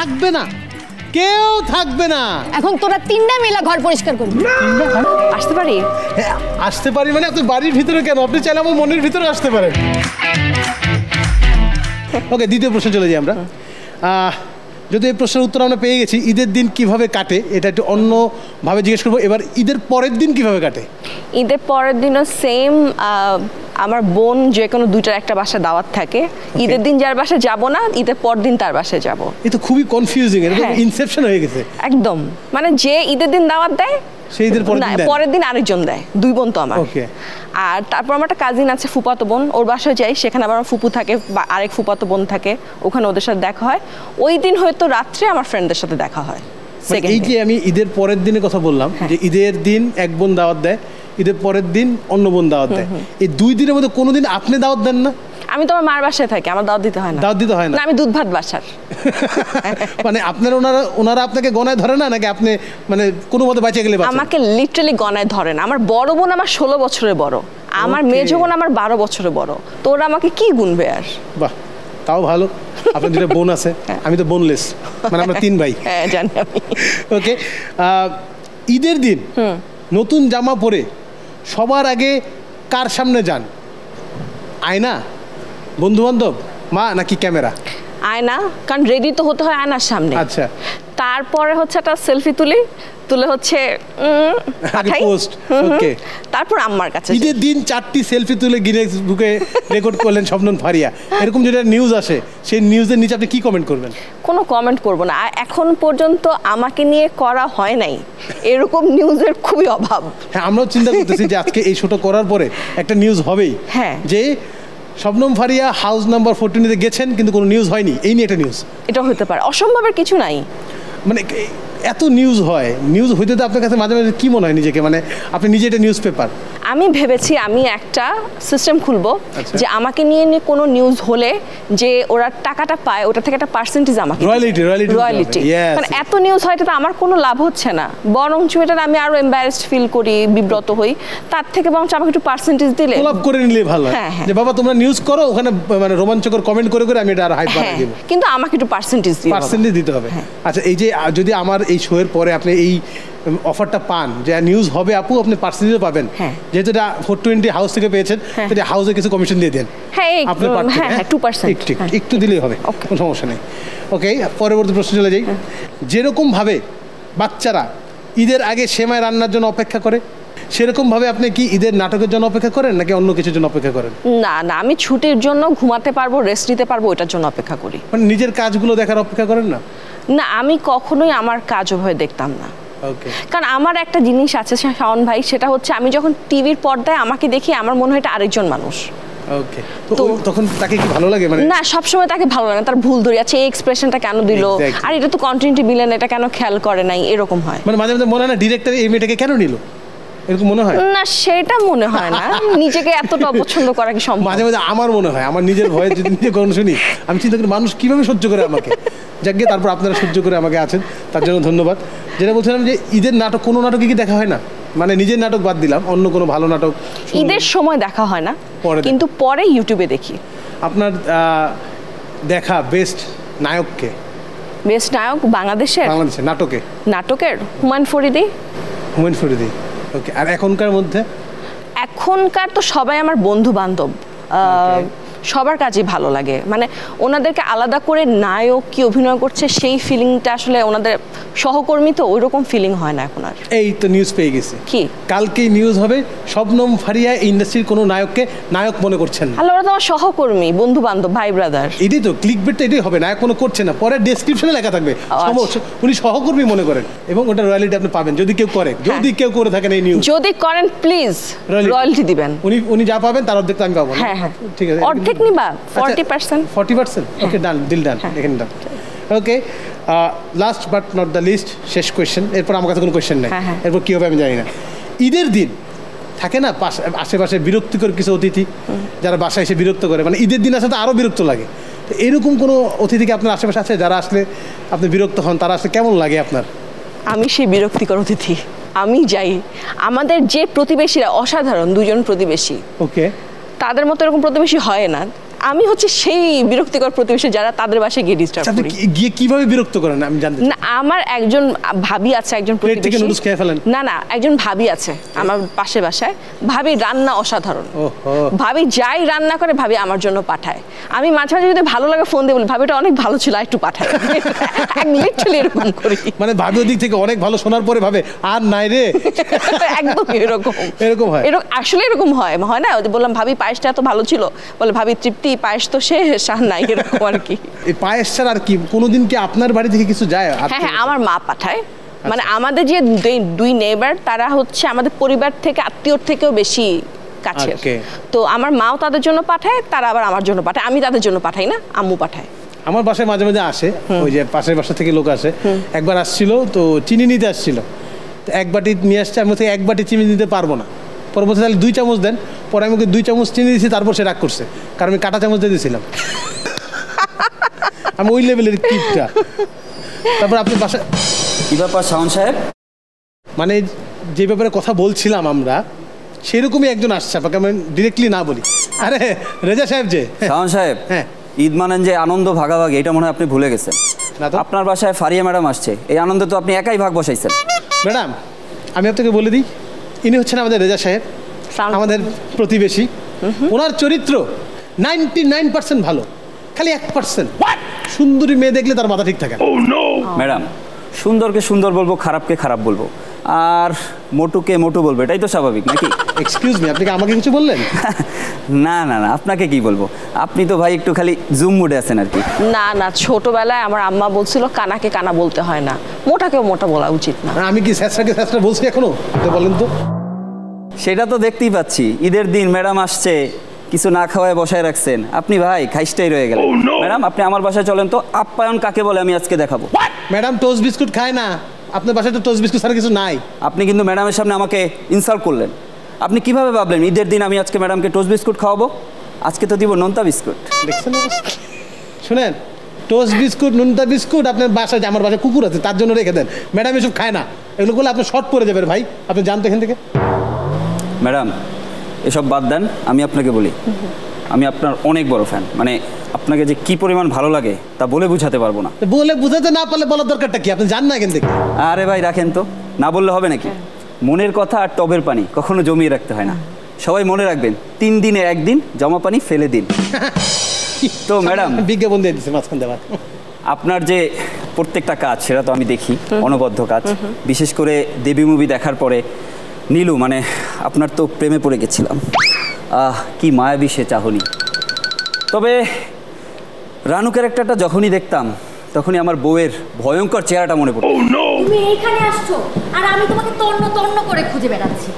থাকবে না, কেউ থাকবে না। এখন তোরা তিনটা মিলা ঘর পরিষ্কার করবি। আসতে পারি? হ্যাঁ, আসতে পারি মানে আপনি বাড়ির ভিতরে কেন, আপনি চাইলে আমার মনের ভিতরে আসতে পারেন। ওকে, দ্বিতীয় প্রশ্ন চলে যাই আমরা। যদি এই প্রশ্নের উত্তর আমরা পেয়ে গেছি, ঈদের দিন কিভাবে কাটে এটা একটু অন্যভাবে জিজ্ঞেস করবো। এবার ঈদের পরের দিন কিভাবে কাটে? ঈদের পরের দিনও সেম। আমার বোন যে কোনো দুইটার একটা বাসা দাওয়াত থাকে, ঈদের দিন যার বাসায় যাব না, ঈদের পর দিন তার বাসায় যাব। এই তো খুবই কনফিউজিং, এরকম ইনসেপশন হয়ে গেছে একদম, মানে যে ঈদের দিন দাওয়াত দেয় সেই ঈদের পরের দিন আরেকজন দেয়। দুই বোন তো আমার। আর তারপর আমার একটা কাজিন আছে, ফুপাতো বোন, ওর বাসায় যাই, সেখানে আমার ফুপু থাকে বা আরেক ফুপাতো বোন থাকে, ওখানে ওদের সাথে দেখা হয়। ওই দিন হয়তো রাত্রে আমার ফ্রেন্ডদের সাথে দেখা হয়। এই যে আমি ঈদের পরের দিনের কথা বললাম, যে ঈদের দিন এক বোন দাওয়াত দেয়, ঈদের পরের দিন অন্য বোন দাওয়াত দেয়, এই দুই দিনের মধ্যে কোনোদিন আপনি দাওয়াত দেন না? আমি তো আমার মার বাসায় থাকি, আমার দাওয়াত দিতে হয় না। দাওয়াত দিতে হয় না? আমি দুধ ভাত বাসার। মানে আপনার ওনারা আপনাকে গণায় ধরে না, নাকি আপনি মানে কোনো মতে বাঁচে গেলে? আমাকে লিটারালি গণায় ধরে না। আমার বড় বোন আমার 16 বছরের বড়, আমার মেজো বোন আমার 12 বছরের বড়। তো ওরা আমাকে কি গুনবে আর? বাহ, তাও ভালো, আপনার দুটো বোন আছে, আমি তো বোনলেস, মানে আমরা 3 ভাই। হ্যাঁ, জানি আমি। ওকে, ঈদের দিন নতুন জামা পরে সবার আগে কার সামনে যান? আয়না, বন্ধু বান্ধব, মা, নাকি ক্যামেরা? আয়না, কারণ রেডি তো হতে হয় আয়নার সামনে। আচ্ছা, তারপরে হচ্ছে একটা সেলফি তুলে হচ্ছে পোস্ট। ওকে, তারপর আম্মার কাছে। ঈদের দিন 4টি সেলফি তুলে গিনেস বুকে রেকর্ড করলেন শবনম ফারিয়া, এরকম যেটা নিউজ আসে, সেই নিউজের নিচে আপনি কি কমেন্ট করবেন? কোনো কমেন্ট করব না। এখন পর্যন্ত আমাকে নিয়ে করা হয় নাই, এরকম নিউজের খুবই অভাব। হ্যাঁ, আমরাও চিন্তা করতেছি যে আজকে এই শোটা করার পরে একটা নিউজ হবেই, হ্যাঁ, যে শবনম ফারিয়া হাউস নাম্বার 14 গেছেন কিন্তু কোনো নিউজ হয়নি, এই নিয়ে একটা নিউজ। এটা হতে পারে, অসম্ভবের কিছু নাই। মানে এত নিউজ হয়, নিউজ হইতে তো আপনার কাছে মাঝে মাঝে কি মনে হয় নিজেকে, মানে আপনি নিজে এটা নিউজ পেপার? আমি ভেবেছি আমি একটা সিস্টেম খুলবো, যে আমাকে নিয়ে কোনো নিউজ হলে যে ওরা টাকাটা পায়, ওটা থেকে একটা পার্সেন্টেজ আমাকে রয়্যালিটি। মানে এত নিউজ হয় তো আমার কোনো লাভ হচ্ছে না, বরঞ্চ এটা আমি আরো এম্বারেসড ফিল করি, বিব্রত হই। তার থেকে বরঞ্চ আমাকে একটু পার্সেন্টেজ দিলে, কোলাপ করে নিলে ভালো হয়, যে বাবা তোমরা নিউজ করো, ওখানে মানে রোমাঞ্চকর কমেন্ট করে করে আমি এটা আর হাইপ বাড়িয়ে দেব, কিন্তু আমাকে একটু পার্সেন্টেজ দিতে হবে। আচ্ছা, এই যে যদি আমার এই শোয়ের পরে আপনি এই অফারটা পান যে নিউজ হবে আপু, আপনি পার্সেন্টেজও পাবেন, যেহেতু এটা 420 হাউস থেকে পেয়েছেন, সেটা হাউসে কিছু কমিশন দিয়ে দেন, আপনার একটু দিলেই হবে, কোনো সমস্যা নেই। ওকে, পরবর্তী প্রশ্ন চলে যাই। যেরকম ভাবে বাচ্চারা ঈদের আগে সেমাই রান্নার জন্য অপেক্ষা করে, সেরকম ভাবে আপনি কি ঈদের নাটকের জন্য অপেক্ষা করেন, নাকি অন্য কিছুর জন্য অপেক্ষা করেন? না, আমি ছুটির জন্য ঘুমাতে পারবো, রেস্ট নিতে পারবো, ওটার জন্য অপেক্ষা করি। মানে নিজের কাজগুলো দেখার অপেক্ষা করেন না? না, আমি কখনোই আমার কাজ ওভাবে দেখতাম না। কারণ আমার একটা জিনিস আছে শাওন ভাই, সেটা হচ্ছে আমি যখন টিভির পর্দায় আমাকে দেখি, আমার মনে হয় এটা আরেকজন মানুষ। ওকে, তো তখন তাকে কি ভালো লাগে? মানে না, সবসময় তাকে ভালো লাগে না, তার ভুল ধরে আছে, এই এক্সপ্রেশনটা কেন দিল, আর এটা তো কন্টিনিউটি বিলেন, এটা কেন খেয়াল করে নাই, এরকম হয়। মানে মাঝে মাঝে মনে হয় না ডিরেক্টর এই মেয়েটাকে কেন নিল, এরকম মনে হয় না? সেটা মনে হয় না, নিজেকে এতটা অপছন্দ করা কি সম্ভব? মাঝে মাঝে আমার মনে হয়, আমার নিজের ভয়ে যদি নিজে গান শুনি, আমি চিন্তা করি মানুষ কিভাবে সহ্য করে আমাকে। যাকে তারপর আপনারা সহ্য করে আমাকে আছেন, তার জন্য ধন্যবাদ। যেটা বলছিলাম যে ঈদের নাটক, কোনো নাটকই কি দেখা হয় না? মানে নিজের নাটক বাদ দিলাম, অন্য কোনো ভালো নাটক ঈদের সময় দেখা হয় না, কিন্তু পরে ইউটিউবে দেখি। আপনার দেখা বেস্ট নায়ককে? বেস্ট নায়ক বাংলাদেশের নাটকের হুমায়ুন ফরিদি। ওকে, আর এখনকার মধ্যে? এখনকার তো সবাই আমার বন্ধু বান্ধব, সবার কাজই ভালো লাগে। মানে ওনাদেরকে আলাদা করে নায়ক কি অভিনয় করছে সেই ফিলিংটা আসলে ওনাদের সহকর্মী তো ওই রকম ফিলিং হয় না এখন আর। এই তো নিউজ পেয়ে গেছি, কি কালকেই নিউজ হবে শবনম ফারিয়া ইন্ডাস্ট্রির কোনো নায়ককে নায়ক মনে করছেন না। ওরা তো আমার সহকর্মী, বন্ধু বান্ধব, ভাই ব্রাদার। এটাই তো ক্লিকবেট, এটাই হবে, নায়ক মনে করছে না, পরে ডেসক্রিপশনে লেখা থাকবে উনি সহকর্মী মনে করেন, এবং ওটা রয়্যালিটি আপনি পাবেন যদি কেউ করে, যদি কেউ করে থাকেন এই নিউজ, যদি করেন প্লিজ রয়্যালিটি দিবেন। উনি যা পাবেন তার অর্ধেক আমি পাবো। হ্যাঁ, ঠিক আছে, অর্ধেক নিবা, 40%। ওকে, ডান, ডিল ডান, এখানে done. Okay, last but not the least, শেষ কোয়েশ্চেন, এরপর আমার কাছে কোনো কোয়েশ্চেন নেই, এরপর কী হবে আমি জানি না। ঈদের দিন থাকে না আশেপাশে বিরক্তিকর কিছু অতিথি, যারা বাসায় এসে বিরক্ত করে, মানে ঈদের দিন আসলে তো আরও বিরক্ত লাগে, তো এরকম কোনো অতিথিকে আপনার আশেপাশে আছে যারা আসলে আপনি বিরক্ত হন, তারা আসলে কেমন লাগে আপনার? আমি সেই বিরক্তিকর অতিথি, আমি যাই। আমাদের যে প্রতিবেশীরা অসাধারণ, দুজন প্রতিবেশী, ওকে, তাদের মতো এরকম প্রতিবেশী হয় না। আমি হচ্ছে সেই বিরক্তিকর প্রতিবেশী যারা তাদের বাসায় গিয়ে ডিস্টার্ব করি। গিয়ে কিভাবে বিরক্ত করেন আমি জানতে চাই। না, আমার একজন ভাবি আছে, একজন প্রতিবেশী। নুডলস খেয়ে ফেলেন? না, একজন ভাবি আছে আমার পাশে বাসায়। ভাবি রান্না অসাধারণ। ভাবি যাই রান্না করে ভাবি আমার জন্য পাঠায়। আমি মাঝে মাঝে যদি ভালো লাগে ফোন দিয়ে বলি ভাবিটা অনেক ভালো ছিল, একটু পাঠায়। লিটারালি এরকম করি। মানে ভাবি ওদিক থেকে অনেক ভালো শোনার পরে ভাবে আর নাই রে। একদম এরকম হয়। আসলে এরকম হয় না? বললাম ভাবি পায়েসটা এত ভালো ছিল, বলে ভাবি তৃপ্তি পায়েস তো শেষ আর নাই, এরকম আর কি। এই পায়েস ছাড়া আর কি কোনোদিন কি আপনার বাড়ি থেকে কিছু যায়? হ্যাঁ, আমার মা পাঠায়। মানে আমাদের যে দুই নেইবার তারা হচ্ছে আমাদের পরিবার থেকে আত্মীয়র থেকেও বেশি কাছের। তো আমার মাও তাদের জন্য পাঠায়, তারা আবার আমার জন্য পাঠায়। আমি তাদের জন্য পাঠাই না, আম্মু পাঠায়। আমার বাসায় মাঝে মাঝে আসে, ওই যে পাশের বাসা থেকে লোক আসে। একবার আসছিল তো চিনি নিতে আসছিল, এক বাটি নিয়ে আসছে। আমি এক বাটি চিনি নিতে পারবো না, পরবর্তী তাহলে 2 চামচ দেন। পরে আমি ওকে 2 চামচ চিনি দিয়েছি, তারপর সে রাগ করছে কারণ আমি কাঁটা চামচ দিয়ে দিয়েছিলাম। আমি ওই লেভেলের কিপটা। তারপর আপনি বাসায় কি ব্যাপার শাওন সাহেব? মানে যে ব্যাপারে কথা বলছিলাম আমরা, সেরকমই একজন আসছে, আপনাকে আমি ডিরেক্টলি না বলি। আরে রেজা সাহেব যে। শাওন সাহেব, হ্যাঁ, ঈদ মানেন যে আনন্দ ভাগাভাগি, এটা মনে হয় আপনি ভুলে গেছেন। আপনার বাসায় ফারিয়া ম্যাডাম আসছে, এই আনন্দে তো আপনি একাই ভাগ বসাইছেন। ম্যাডাম আমি আপনাকে বলে দিই, ইনি হচ্ছেন আমাদের রেজা সাহেব, আমাদের প্রতিবেশী। ওনার চরিত্র 99% ভালো, খালি 1% সুন্দরী মেয়ে দেখলে তার মাথা ঠিক থাকে। ম্যাডাম, সুন্দরকে সুন্দর বলবো, খারাপকে খারাপ বলবো, আর মোটুকে মোটু বলবো, এটাই তো স্বাভাবিক নাকি? এক্সকিউজ মি, আপনি কি আমাকে কিছু বললেন? না, আপনাকে কি বলবো, আপনি তো ভাই একটু খালি জুম মুডে আছেন আর কি। না, ছোটবেলায় আমার আম্মা বলছিল কানাকে কানা বলতে হয় না, মোটাকেও মোটা বলা উচিত না। আমি কি স্যাঁচরাকে স্যাঁচরা বলছি এখনো? বলেন তো। সেটা তো দেখতেই পাচ্ছি, ঈদের দিন ম্যাডাম আসছে, কিছু না খাওয়ায় বসায় রাখছেন, আপনি ভাই খাইস্টাই রয়ে গেলেন। ম্যাডাম আপনি আমার বাসায় চলেন তো, আপ্যায়ন কাকে বলে আমি আজকে দেখাবো। ম্যাডাম টোস্ট বিস্কুট খায় না, আপনার বাসায় তো টোস্ট বিস্কুট ছাড়া কিছু নাই। আপনি কিন্তু ম্যাডামের সামনে আমাকে ইনসাল্ট করলেন। আপনি কিভাবে ভাবলেন ঈদের দিন আমি আজকে ম্যাডামকে টোস্ট বিস্কুট খাওয়াবো? আজকে তো দিব নোনতা বিস্কুট। দেখছেন শুনেন, টোস্ট বিস্কুট নোনতা বিস্কুট আপনার বাসায়, যে আমার বাসায় কুকুর আছে তার জন্য রেখে দেন। ম্যাডাম এসব খায় না, এগুলো করলে আপনার শর্ট পড়ে যাবেন ভাই, আপনি জানতো এখান থেকে। ম্যাডাম এসব বাদ দেন, আমি আপনাকে বলি, আমি আপনার অনেক বড় ফ্যান। মানে আপনাকে যে কি পরিমাণ ভালো লাগে তা বলে বুঝাতে পারবো না। বলে বুঝাতে না পারলে বলার দরকারটা কি? আপনি জান না এখান থেকে। আরে ভাই রাখেন তো, না বললে হবে নাকি? মনের কথা আর টবের পানি কখনো জমিয়ে রাখতে হয় না। সবাই মনে রাখবেন, 3 দিনে 1 দিন জমা পানি ফেলে দিন। তো ম্যাডাম বিজ্ঞাপন দিয়ে দিচ্ছে মাঝখান দেওয়ার। আপনার যে প্রত্যেকটা কাজ সেটা তো আমি দেখি, অনবদ্য কাজ। বিশেষ করে দেবী মুভি দেখার পরে নীলু, মানে আপনার তো প্রেমে পড়ে গেছিলাম। কি মায়াবী সে চাহনি। তবে রানু ক্যারেক্টারটা যখনই দেখতাম তখনই আমার বউয়ের ভয়ঙ্কর চেহারাটা মনে পড়তো। তুমি এইখানে আসছো আর আমি তোমাকে তন্ন করে খুঁজে বেড়াচ্ছি।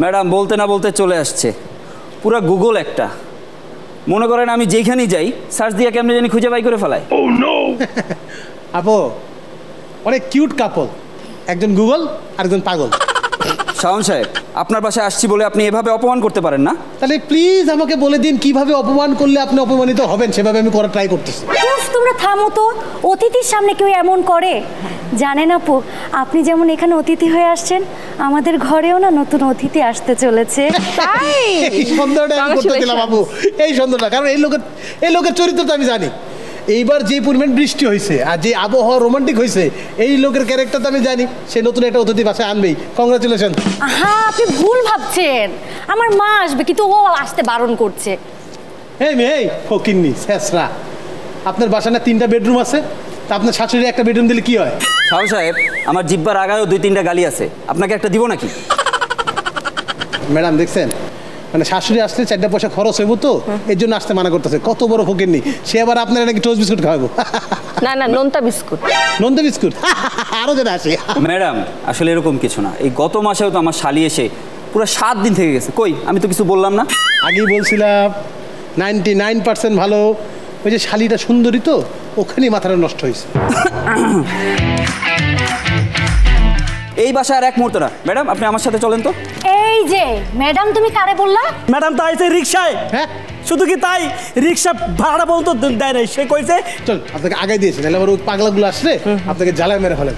ম্যাডাম বলতে না বলতে চলে আসছে, পুরো গুগল একটা। মনে করেন আমি যেখানেই যাই সার্চ দিয়ে কেমনে জানি খুঁজে বাই করে ফেলায়। আপু অনেক কিউট কাপল, একজন গুগল আরেকজন পাগল। শাওন সাহেব, আপনার বাসায় আসছি বলে আপনি এভাবে অপমান করতে পারেন না। তাহলে প্লিজ আমাকে বলে দিন কিভাবে অপমান করলে আপনি অপমানিত হবেন, সেভাবে আমি করার ট্রাই করতেছি। তোমরা থামো তো, অতিথির সামনে কেউ এমন করে? জানেন আপু, আপনি যেমন এখানে অতিথি হয়ে আসছেন, আমাদের ঘরেও না নতুন অতিথি আসতে চলেছে। তাই এই সন্দেহটা আমি করতে দিলাম আপু, এই সন্দেহটা, কারণ এই লোকের চরিত্র তো আমি জানি। এইবার যে পরিমাণ বৃষ্টি হয়েছে আর যে আবহাওয়া রোমান্টিক হয়েছে, এই লোকের ক্যারেক্টার তো আমি জানি, সে নতুন একটা অতিথি বাসায় আনবেই। কংগ্রাচুলেশন। হ্যাঁ, আপনি ভুল ভাবছেন, আমার মা আসবে কিন্তু ও আসতে বারণ করছে। এই ফকিন্নি শেষরা, আপনার বাসায় না 3টা বেডরুম আছে, তা আপনার শাশুড়ি একটা বেডরুম দিলে কি হয়? শাওন সাহেব, আমার জিব্বার আগায়ও 2-3টা গালি আছে, আপনাকে একটা দিব নাকি? ম্যাডাম দেখছেন, মানে শাশুড়ি আসলে 4টা পয়সা খরচ হইব, তো এর জন্য আসতে মানা করতেছে। কত বড় ফকিন্নি সে, আবার আপনারা নাকি টোস্ট বিস্কুট খাওয়াবো। না নোনতা বিস্কুট। নোনতা বিস্কুট আরো যেটা আসে। ম্যাডাম আসলে এরকম কিছু না, এই গত মাসেও তো আমার শালি এসে পুরো 7 দিন থেকে গেছে। কই, আমি তো কিছু বললাম না? আগেই বলছিলাম 99% ভালো। ওই যে শালিটা সুন্দরী তো, ওখানেই মাথাটা নষ্ট হয়েছে। এই বাসায় আর এক মুহূর্ত না। ম্যাডাম আপনি আমার সাথে চলেন তো। এই যে ম্যাডাম, তুমি কারে বললা? ম্যাডাম তো আইছে রিক্সায়। হ্যাঁ, শুধু কি তাই, রিক্সা ভাড়া বলতো দেয় নাই, সে কইছে চল আপনাকে আগে দিয়েছে, তাহলে আবার ওই পাগলাগুলো আসলে আপনাকে জ্বালায় মেরে ফেলেন।